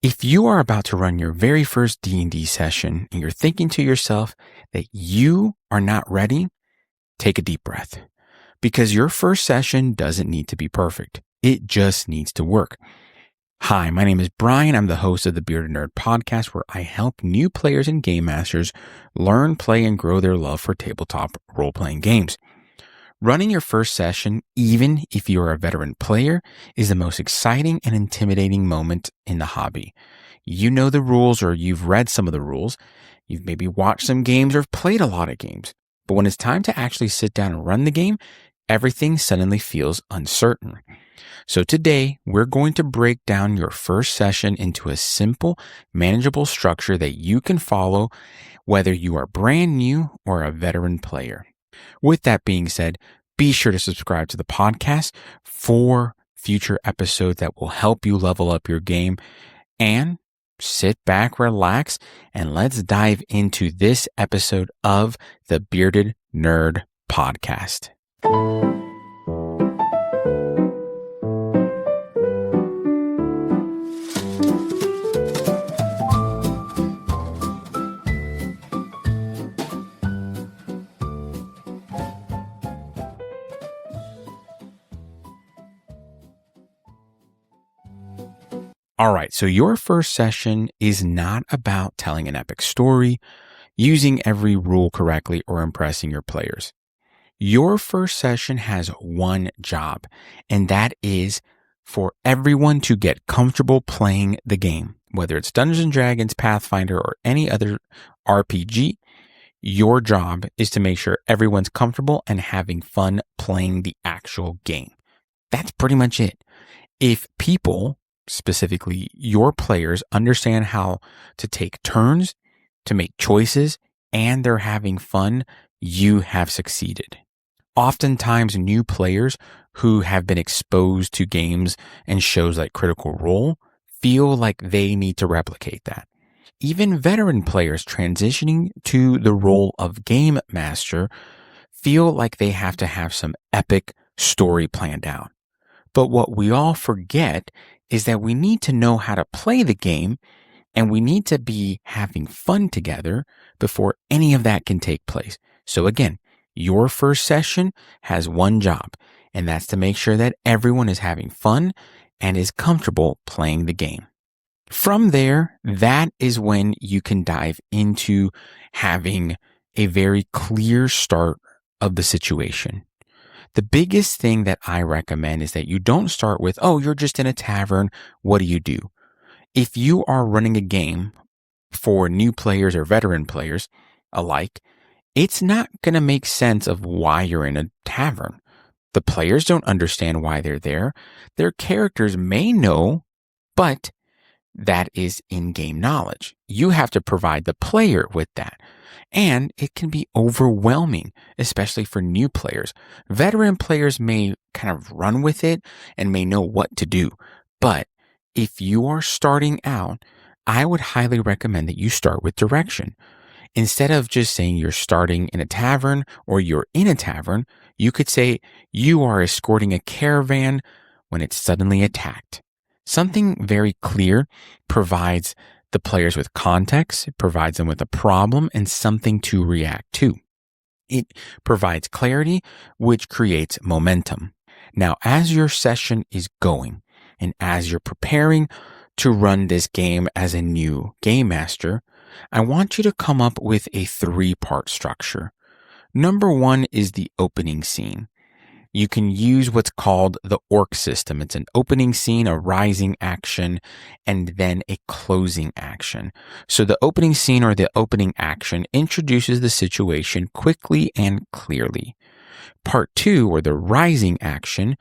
If you are about to run your very first D&D session and you're thinking to yourself that you are not ready, take a deep breath because your first session doesn't need to be perfect. It just needs to work. Hi, my name is Brian. I'm the host of the Bearded Nerd podcast where I help new players and game masters learn, play, and grow their love for tabletop role-playing games. Running your first session, even if you're a veteran player, is the most exciting and intimidating moment in the hobby. You know the rules, or you've read some of the rules. You've maybe watched some games or played a lot of games. But when it's time to actually sit down and run the game, everything suddenly feels uncertain. So today, we're going to break down your first session into a simple, manageable structure that you can follow whether you are brand new or a veteran player. With that being said, be sure to subscribe to the podcast for future episodes that will help you level up your game. And sit back, relax, and let's dive into this episode of the Bearded Nerd Podcast. All right, so your first session is not about telling an epic story, using every rule correctly, or impressing your players. Your first session has one job, and that is for everyone to get comfortable playing the game. Whether it's Dungeons & Dragons, Pathfinder, or any other RPG, your job is to make sure everyone's comfortable and having fun playing the actual game. That's pretty much it. If people, specifically your players, understand how to take turns, to make choices, and they're having fun, you have succeeded. Oftentimes, new players who have been exposed to games and shows like Critical Role feel like they need to replicate that. Even veteran players transitioning to the role of game master feel like they have to have some epic story planned out. But what we all forget is that we need to know how to play the game, and we need to be having fun together before any of that can take place. So again, your first session has one job, and that's to make sure that everyone is having fun and is comfortable playing the game. From there, that is when you can dive into having a very clear start of the situation. The biggest thing that I recommend is that you don't start with, oh, you're just in a tavern. What do you do? If you are running a game for new players or veteran players alike, it's not going to make sense of why you're in a tavern. The players don't understand why they're there. Their characters may know, but that is in-game knowledge. You have to provide the player with that. And it can be overwhelming, especially for new players. Veteran players may kind of run with it and may know what to do. But if you are starting out, I would highly recommend that you start with direction. Instead of just saying you're starting in a tavern or you're in a tavern, you could say you are escorting a caravan when it's suddenly attacked. Something very clear provides the players with context, it provides them with a problem and something to react to. It provides clarity, which creates momentum. Now, as your session is going and as you're preparing to run this game as a new game master, I want you to come up with a 3-part structure. Number 1 is the opening scene. You can use what's called the orc system. It's an opening scene, a rising action, and then a closing action. So the opening scene or the opening action introduces the situation quickly and clearly. Part 2, or the rising action,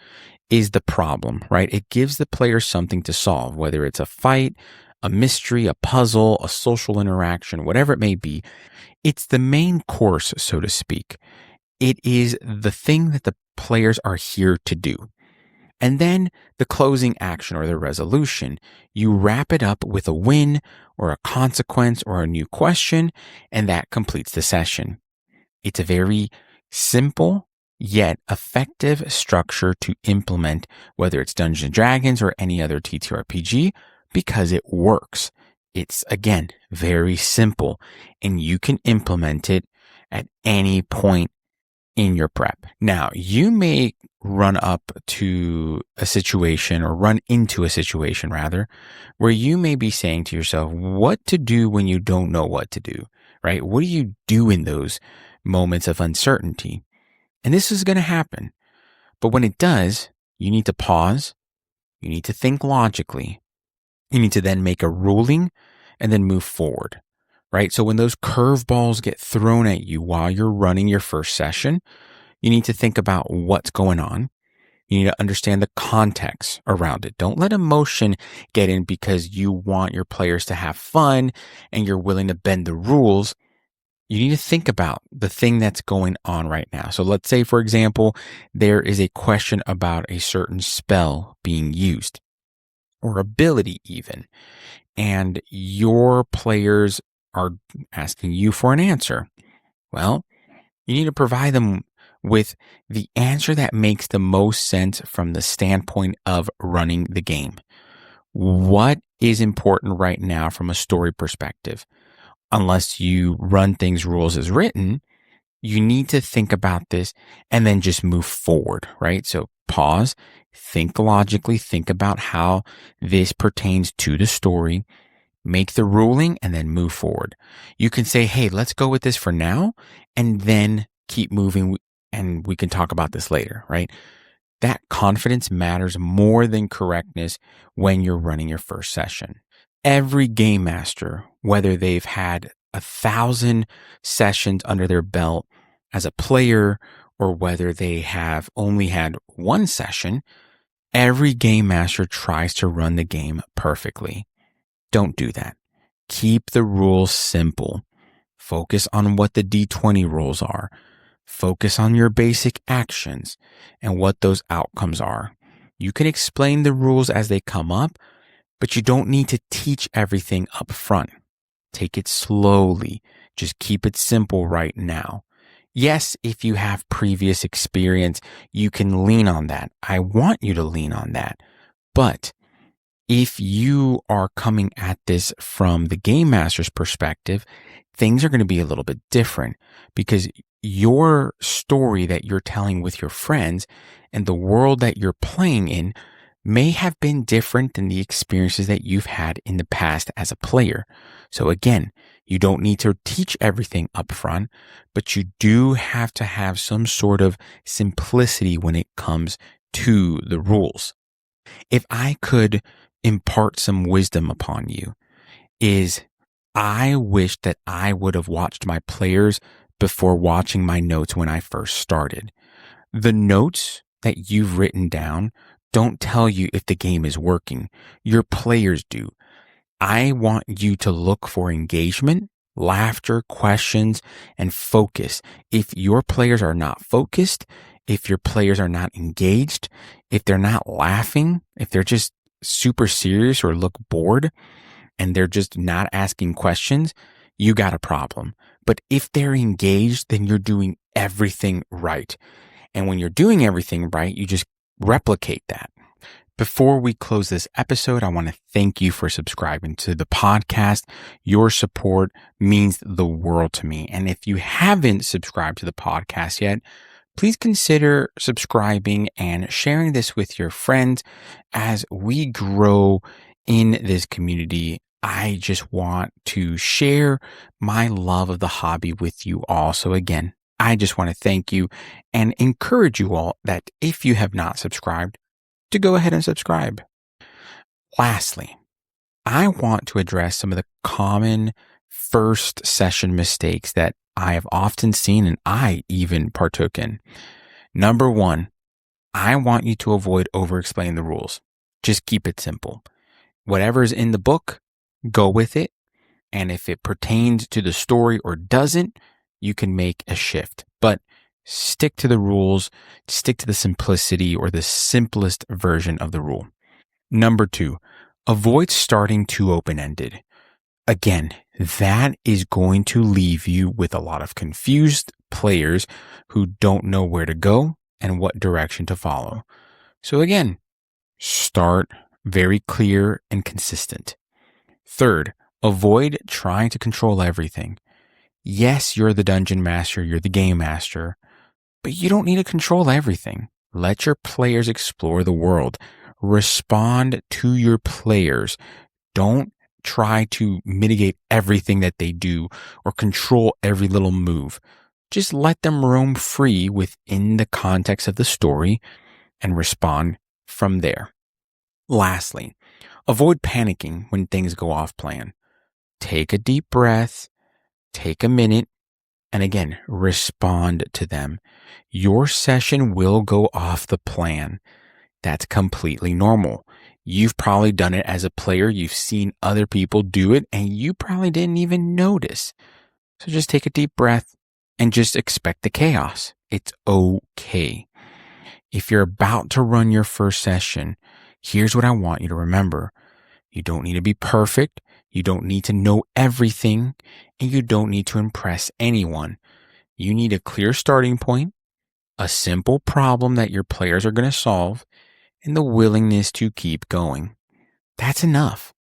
is the problem, right? It gives the player something to solve, whether it's a fight, a mystery, a puzzle, a social interaction, whatever it may be. It's the main course, so to speak. It is the thing that the players are here to do. And then the closing action or the resolution, you wrap it up with a win or a consequence or a new question, and that completes the session. It's a very simple yet effective structure to implement, whether it's Dungeons & Dragons or any other TTRPG, because it works. It's, again, very simple, and you can implement it at any point in your prep. Now, you may run up to a situation, or run into a situation rather, where you may be saying to yourself, what to do when you don't know what to do, right? What do you do in those moments of uncertainty? And this is going to happen. But when it does, you need to pause. You need to think logically. You need to then make a ruling and then move forward, right? So when those curveballs get thrown at you while you're running your first session, you need to think about what's going on. You need to understand the context around it. Don't let emotion get in because you want your players to have fun and you're willing to bend the rules. You need to think about the thing that's going on right now. So let's say, for example, there is a question about a certain spell being used, or ability even, and your players are asking you for an answer. Well, you need to provide them with the answer that makes the most sense from the standpoint of running the game. What is important right now from a story perspective? Unless you run things rules as written, you need to think about this and then just move forward, right? So pause, think logically, think about how this pertains to the story, make the ruling, and then move forward. You can say, hey, let's go with this for now, and then keep moving, and we can talk about this later, right? That confidence matters more than correctness when you're running your first session. Every game master, whether they've had 1,000 sessions under their belt as a player or whether they have only had one session, every game master tries to run the game perfectly. Don't do that. Keep the rules simple. Focus on what the D20 rules are. Focus on your basic actions and what those outcomes are. You can explain the rules as they come up, but you don't need to teach everything up front. Take it slowly. Just keep it simple right now. Yes, if you have previous experience, you can lean on that. I want you to lean on that. But if you are coming at this from the game master's perspective, things are going to be a little bit different, because your story that you're telling with your friends and the world that you're playing in may have been different than the experiences that you've had in the past as a player. So again, you don't need to teach everything up front, but you do have to have some sort of simplicity when it comes to the rules. If I could impart some wisdom upon you, is I wish that I would have watched my players before watching my notes when I first started. The notes that you've written down don't tell you if the game is working. Your players do. I want you to look for engagement, laughter, questions, and focus. If your players are not focused, if your players are not engaged, if they're not laughing, if they're just super serious or look bored, and they're just not asking questions, you got a problem. But if they're engaged, then you're doing everything right. And when you're doing everything right, you just replicate that. Before we close this episode, I want to thank you for subscribing to the podcast. Your support means the world to me. And if you haven't subscribed to the podcast yet, please consider subscribing and sharing this with your friends as we grow in this community. I just want to share my love of the hobby with you all. So again, I just want to thank you and encourage you all that if you have not subscribed, to go ahead and subscribe. Lastly, I want to address some of the common first session mistakes that I have often seen and I even partook in. Number one, I want you to avoid over-explaining the rules. Just keep it simple. Whatever is in the book, go with it. And if it pertains to the story or doesn't, you can make a shift. But stick to the rules, stick to the simplicity or the simplest version of the rule. Number two, avoid starting too open-ended. Again, that is going to leave you with a lot of confused players who don't know where to go and what direction to follow. So again, start very clear and consistent. Third, avoid trying to control everything. Yes, you're the dungeon master, you're the game master, but you don't need to control everything. Let your players explore the world. Respond to your players. Don't try to mitigate everything that they do or control every little move. Just let them roam free within the context of the story and respond from there. Lastly, avoid panicking when things go off plan. Take a deep breath, take a minute, and again, respond to them. Your session will go off the plan. That's completely normal. You've probably done it as a player. You've seen other people do it, and you probably didn't even notice. So just take a deep breath and just expect the chaos. It's okay. If you're about to run your first session, here's what I want you to remember. You don't need to be perfect. You don't need to know everything, and you don't need to impress anyone. You need a clear starting point, a simple problem that your players are going to solve, and the willingness to keep going. That's enough.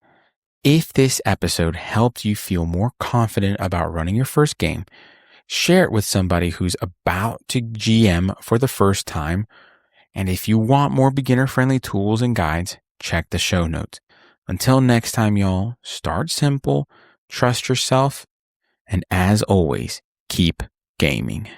If this episode helped you feel more confident about running your first game, share it with somebody who's about to GM for the first time. And if you want more beginner-friendly tools and guides, check the show notes. Until next time, y'all, start simple, trust yourself, and as always, keep gaming.